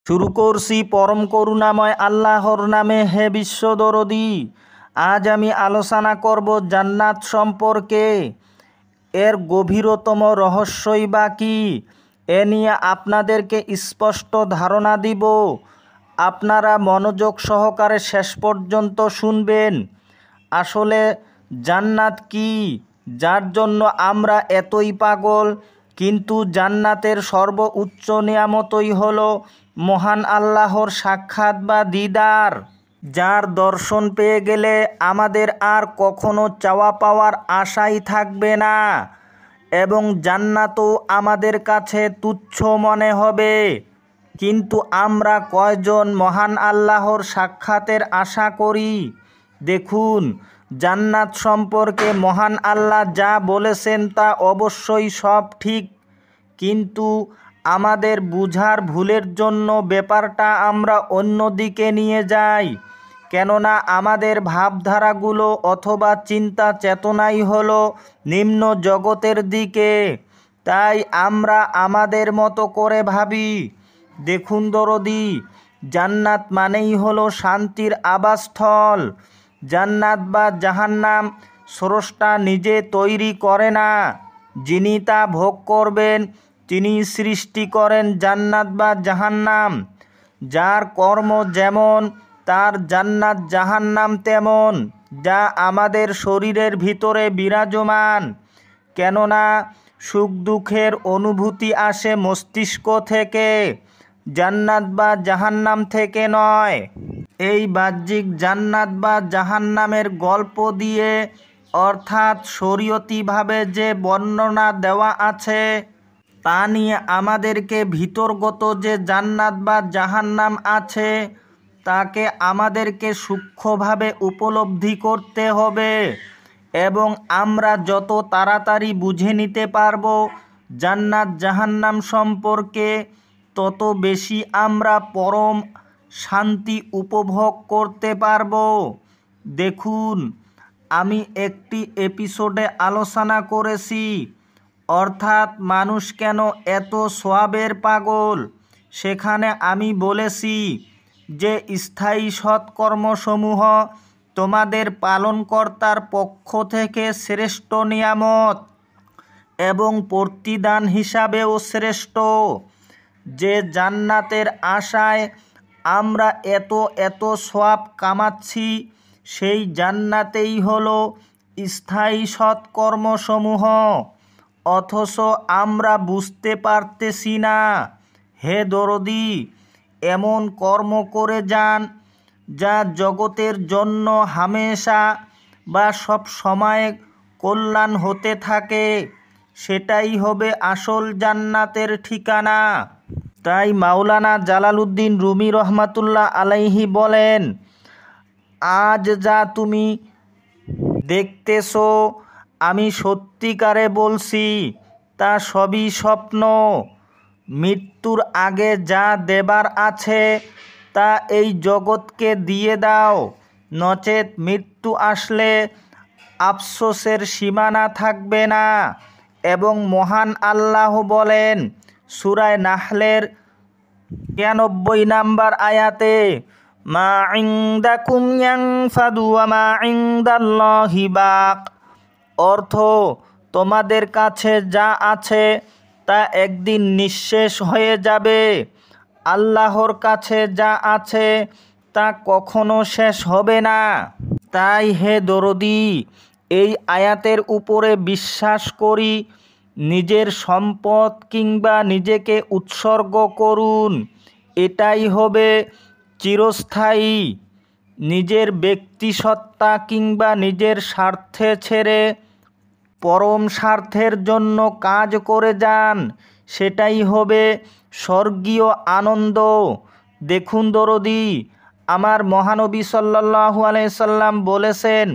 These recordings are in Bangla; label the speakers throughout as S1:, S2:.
S1: শুরু করছি পরম করুণাময় আল্লাহর নামে। হে বিশ্বদরদী, আজ আমি আলোচনা করব জান্নাত সম্পর্কে। এর গভীরতম রহস্যই বা কী, এ নিয়ে আপনাদেরকে স্পষ্ট ধারণা দিব। আপনারা মনোযোগ সহকারে শেষ পর্যন্ত শুনবেন। আসলে জান্নাত কি, যার জন্য আমরা এতই পাগল? কিন্তু জান্নাতের সর্বোচ্চ নিয়ামতই হলো মহান আল্লাহর সাক্ষাৎ বা দিদার, যার দর্শন পেয়ে গেলে আমাদের আর কখনো চাওয়া পাওয়ার আশাই থাকবে না, এবং জান্নাতও আমাদের কাছে তুচ্ছ মনে হবে। কিন্তু আমরা কয়জন মহান আল্লাহর সাক্ষাতের আশা করি? দেখুন, জান্নাত সম্পর্কে মহান আল্লাহ যা বলেছেন তা অবশ্যই সব ঠিক, কিন্তু আমাদের বুঝার ভুলের জন্য ব্যাপারটা আমরা অন্যদিকে নিয়ে যাই। কেননা আমাদের ভাবধারাগুলো অথবা চিন্তা চেতনাই হলো নিম্ন জগতের দিকে, তাই আমরা আমাদের মতো করে ভাবি। দেখুন দরদি, জান্নাত মানেই হলো শান্তির আবাসস্থল। জান্নাত বা জাহান্নাম স্রষ্টা নিজে তৈরি করে না, যিনি তা ভোগ করবেন তিনি সৃষ্টি করেন জান্নাত বা জাহান্নাম। যার কর্ম যেমন তার জান্নাত জাহান্নাম তেমন, যা আমাদের শরীরের ভিতরে বিরাজমান। কেননা সুখ দুঃখের অনুভূতি আসে মস্তিষ্ক থেকে, জান্নাত বা জাহান্নাম থেকে নয়। এই বাহ্যিক জান্নাত বা জাহান্নামের গল্প দিয়ে, অর্থাৎ শরীয়তিভাবে যে বর্ণনা দেওয়া আছে তা নিয়ে আমাদেরকে ভিতরগত যে জান্নাত বা জাহান্নাম আছে তাকে আমাদেরকে সূক্ষ্মভাবে উপলব্ধি করতে হবে, এবং আমরা যত তাড়াতাড়ি বুঝে নিতে পারবো জান্নাত জাহান্নাম সম্পর্কে, তত বেশি আমরা পরম শান্তি উপভোগ করতে পারবো। দেখুন, আমি একটি এপিসোডে আলোচনা করেছি, অর্থাৎ মানুষ কেন এত সওয়াবের পাগল। সেখানে আমি বলেছি যে স্থায়ী সৎকর্মসমূহ তোমাদের পালনকর্তার পক্ষ থেকে শ্রেষ্ঠ নিয়ামত এবং প্রতিদান হিসাবেও শ্রেষ্ঠ। যে জান্নাতের আশায় আমরা এত সওয়াব কামাচ্ছি, সেই জান্নাতেই হলো স্থায়ী সৎকর্মসমূহ, অথচ আমরা বুঝতে পারতেছি না। হে দরদি, এমন কর্ম করে যান যা জগতের জন্য হামেশা বা সব সময় কল্যাণ হতে থাকে, সেটাই হবে আসল জান্নাতের ঠিকানা। তাই মাওলানা জালালউদ্দিন রুমি রহমাতুল্লাহ আলাইহি বলেন, আজ যা তুমি দেখতেছো আমি সত্যিকারে বলছি তা সবই স্বপ্ন। মৃত্যুর আগে যা দেবার আছে তা এই জগৎকে দিয়ে দাও, নচেত মৃত্যু আসলে আফসোসের সীমানা থাকবে না। এবং মহান আল্লাহ বলেন সূরা নাহলের 93 নম্বর আয়াতে, মা ইনদাকুম ইয়ানফাদু ওয়া মা ইনদাল্লাহি বাক। অর্থ, তোমাদের কাছে যা আছে তা একদিন নিঃশেষ হয়ে যাবে, আল্লাহর কাছে যা আছে তা কখনো শেষ হবে না। তাই হে দরদি, এই আয়াতের উপরে বিশ্বাস করি নিজের সম্পদ কিংবা নিজেকে উৎসর্গ করুন, এটাই হবে চিরস্থায়ী। নিজের ব্যক্তিসত্তা কিংবা নিজের স্বার্থে ছেড়ে পরম স্বার্থের জন্য কাজ করে যান, সেটাই হবে স্বর্গীয় আনন্দ। দেখুন দরদি, আমার মহানবী সাল্লাল্লাহু আলাইহি সাল্লাম বলেছেন,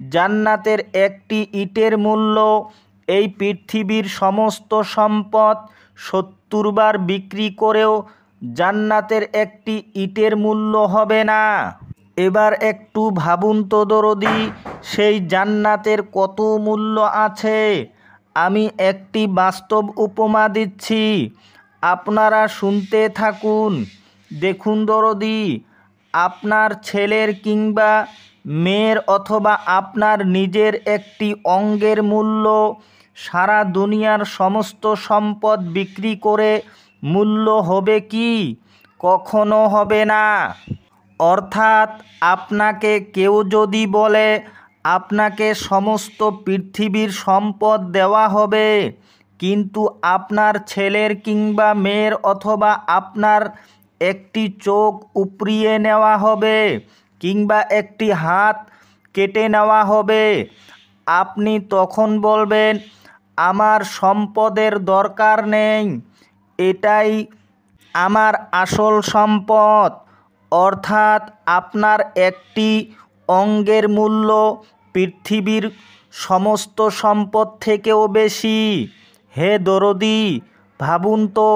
S1: জান্নাতের একটি ইটের মূল্য এই পৃথিবীর সমস্ত সম্পদ 70 বার বিক্রি করেও জান্নাতের একটি ইটের মূল্য হবে না। এবার একটু ভাবুন তো দরদি, সেই জান্নাতের কত মূল্য আছে। আমি একটি বাস্তব উপমা দিচ্ছি, আপনারা শুনতে থাকুন। দেখুন দরদি, আপনার ছেলের কিংবা মেয়ের অথবা আপনার নিজের একটি অঙ্গের মূল্য সারা দুনিয়ার সমস্ত সম্পদ বিক্রি করে মূল্য হবে কি? কখনো হবে না। অর্থাৎ আপনাকে কেউ যদি বলে আপনাকে সমস্ত পৃথিবীর সম্পদ দেওয়া হবে, কিন্তু আপনার ছেলের কিংবা মেয়ের অথবা আপনার একটি চোখ উপড়িয়ে নেওয়া হবে কিংবা একটি হাত কেটে নেওয়া হবে, আপনি তখন বলবেন আমার সম্পদের দরকার নেই, এটাই আমার আসল সম্পদ। অর্থাৎ আপনার একটি অঙ্গের মূল্য পৃথিবীর সমস্ত সম্পদ থেকেও বেশি। হে দরদি, ভাবুন তো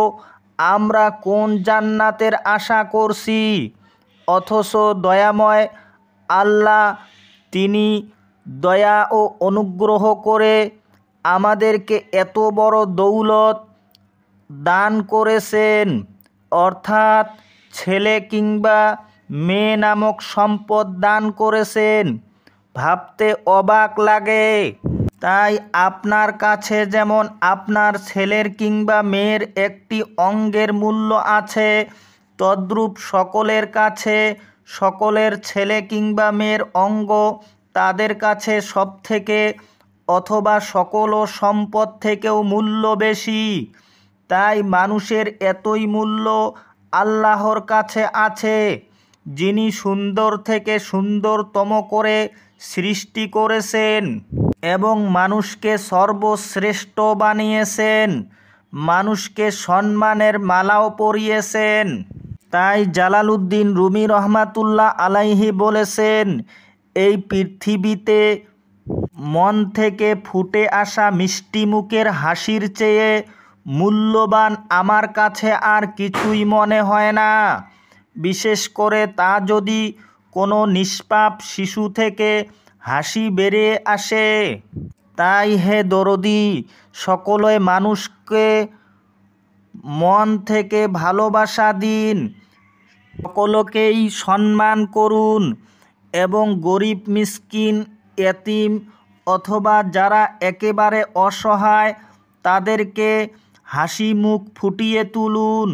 S1: আমরা কোন জান্নাতের আশা করছি, অথচ দয়াময় আল্লাহ তিনি দয়া ও অনুগ্রহ করে আমাদেরকে এত বড় দৌলত দান করেছেন, অর্থাৎ ছেলে কিংবা মেয়ে নামক সম্পদ দান করেছেন। ভাবতে অবাক লাগে। তাই আপনার কাছে যেমন আপনার ছেলের কিংবা মেয়ের একটি অঙ্গের মূল্য আছে, তদ্রূপ সকলের কাছে সকলের ছেলে কিংবা মেয়ের অঙ্গ তাদের কাছে সবথেকে অথবা সকল ও সম্পদ থেকেও মূল্য বেশি। তাই মানুষের এতই মূল্য আল্লাহর কাছে আছে, যিনি সুন্দর থেকে সুন্দরতম করে সৃষ্টি করেছেন এবং মানুষকে সর্বশ্রেষ্ঠ বানিয়েছেন, মানুষকে সম্মানের মালাও পরিয়েছেন। তাই জালালউদ্দিন রুমি রহমাতুল্লাহ আলাইহি বলেছেন, এই পৃথিবীতে মন থেকে ফুটে আসা মিষ্টি মুখের হাসির চেয়ে মূল্যবান আমার কাছে আর কিছুই মনে হয় না, বিশেষ করে তা যদি কোনো নিষ্পাপ শিশু থেকে হাসি বেরিয়ে আসে। তাই হে দরদি, সকলে মানুষকে মন থেকে ভালোবাসা দিন, সকলকেই সম্মান করুন এবং গরিব মিসকিন এতিম অথবা যারা একেবারে অসহায় তাদেরকে হাসি মুখ ফুটিয়ে তুলুন,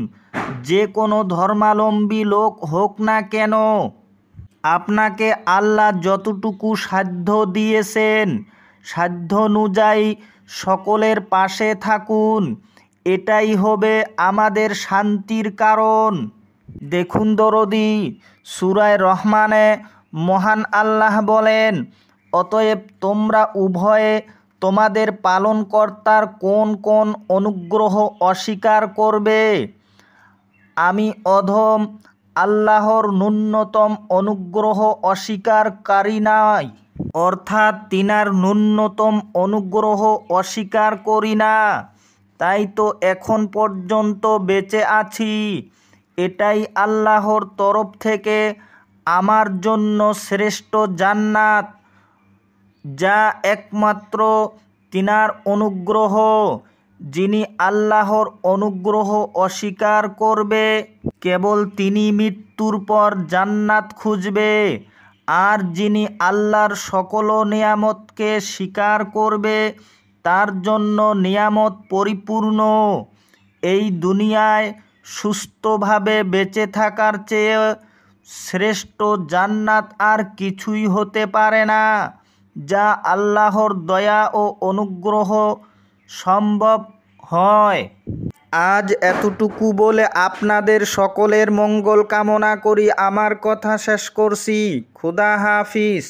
S1: যে কোনো ধর্মাবলম্বী লোক হোক না কেন। আপনাকে আল্লাহ যতটুকু সাধ্য দিয়েছেন সাধ্য অনুযায়ী সকলের পাশে থাকুন, এটাই হবে আমাদের শান্তির কারণ। দেখুন দরদি, সূরা রহমানে মহান আল্লাহ বলেন, অতএব তোমরা উভয়ে তোমাদের পালনকর্তার কোন কোন অনুগ্রহ অস্বীকার করবে? আমি অধম আল্লাহর ন্যূনতম অনুগ্রহ অস্বীকারী নই, অর্থাৎ তিনার ন্যূনতম অনুগ্রহ অস্বীকার করি না, তাই তো এখন পর্যন্ত বেঁচে আছি। এটাই আল্লাহর তরফ থেকে আমার জন্য শ্রেষ্ঠ জান্নাত, যা একমাত্র তিনার অনুগ্রহ। যিনি আল্লাহর অনুগ্রহ অস্বীকার করবে কেবল তিনি মৃত্যুর পর জান্নাত খুঁজবে, আর যিনি আল্লাহর সকল নিয়ামতকে স্বীকার করবে তার জন্য নিয়ামত পরিপূর্ণ। এই দুনিয়ায় সুস্থভাবে বেঁচে থাকার চেয়ে শ্রেষ্ঠ জান্নাত আর কিছুই হতে পারে না, যা আল্লাহর দয়া ও অনুগ্রহ সম্ভব হয়। আজ এতটুকু বলে আপনাদের সকলের মঙ্গল কামনা করি আমার কথা শেষ করছি। খোদা হাফিজ।